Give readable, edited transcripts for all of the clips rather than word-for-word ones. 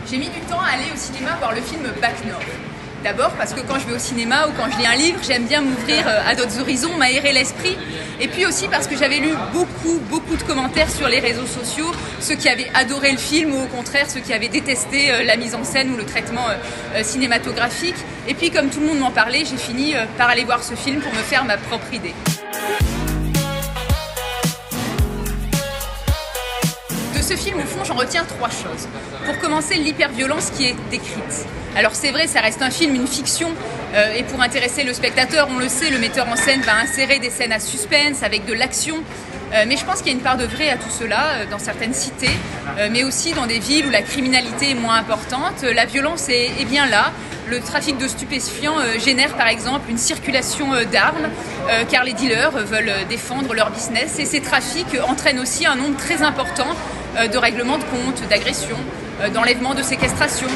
J'ai mis du temps à aller au cinéma voir le film Bac Nord. D'abord parce que quand je vais au cinéma ou quand je lis un livre, j'aime bien m'ouvrir à d'autres horizons, m'aérer l'esprit. Et puis aussi parce que j'avais lu beaucoup de commentaires sur les réseaux sociaux, ceux qui avaient adoré le film ou au contraire ceux qui avaient détesté la mise en scène ou le traitement cinématographique. Et puis comme tout le monde m'en parlait, j'ai fini par aller voir ce film pour me faire ma propre idée. De ce film, au fond, j'en retiens trois choses. Pour commencer, l'hyperviolence qui est décrite. Alors c'est vrai, ça reste un film, une fiction, et pour intéresser le spectateur, on le sait, le metteur en scène va insérer des scènes à suspense, avec de l'action, mais je pense qu'il y a une part de vrai à tout cela, dans certaines cités, mais aussi dans des villes où la criminalité est moins importante. La violence est bien là. Le trafic de stupéfiants génère par exemple une circulation d'armes, car les dealers veulent défendre leur business, et ces trafics entraînent aussi un nombre très important de règlements de compte, d'agressions, d'enlèvements, de séquestrations.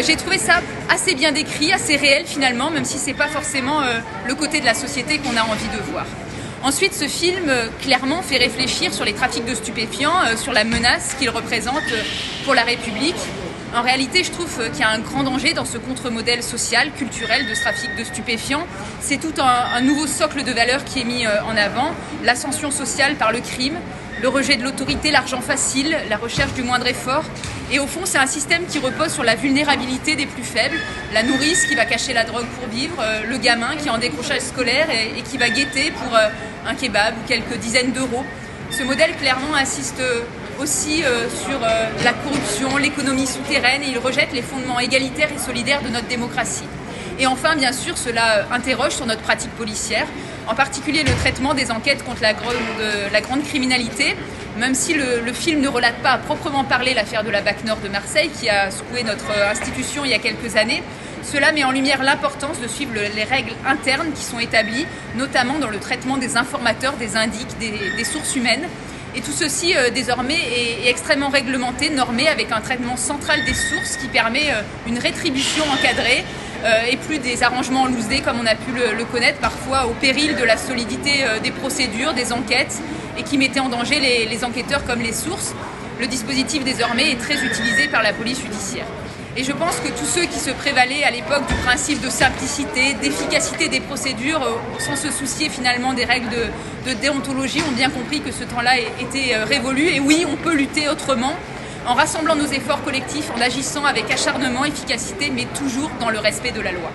J'ai trouvé ça assez bien décrit, assez réel finalement, même si c'est pas forcément le côté de la société qu'on a envie de voir. Ensuite, ce film clairement fait réfléchir sur les trafics de stupéfiants, sur la menace qu'ils représentent pour la République. En réalité, je trouve qu'il y a un grand danger dans ce contre-modèle social, culturel de ce trafic de stupéfiants. C'est tout un nouveau socle de valeurs qui est mis en avant, l'ascension sociale par le crime, le rejet de l'autorité, l'argent facile, la recherche du moindre effort. Et au fond, c'est un système qui repose sur la vulnérabilité des plus faibles, la nourrice qui va cacher la drogue pour vivre, le gamin qui est en décrochage scolaire et qui va guetter pour un kebab ou quelques dizaines d'euros. Ce modèle, clairement, insiste aussi sur la corruption, l'économie souterraine, et il rejette les fondements égalitaires et solidaires de notre démocratie. Et enfin, bien sûr, cela interroge sur notre pratique policière, en particulier le traitement des enquêtes contre la grande criminalité, même si le film ne relate pas à proprement parler l'affaire de la Bac Nord de Marseille qui a secoué notre institution il y a quelques années. Cela met en lumière l'importance de suivre les règles internes qui sont établies, notamment dans le traitement des informateurs, des indices, des sources humaines. Et tout ceci, désormais, est extrêmement réglementé, normé, avec un traitement central des sources qui permet une rétribution encadrée et plus des arrangements en loose day comme on a pu le connaître parfois au péril de la solidité des procédures, des enquêtes, et qui mettait en danger les enquêteurs comme les sources. Le dispositif désormais est très utilisé par la police judiciaire. Et je pense que tous ceux qui se prévalaient à l'époque du principe de simplicité, d'efficacité des procédures, sans se soucier finalement des règles de déontologie, ont bien compris que ce temps-là était révolu. Et oui, on peut lutter autrement, en rassemblant nos efforts collectifs, en agissant avec acharnement, efficacité, mais toujours dans le respect de la loi.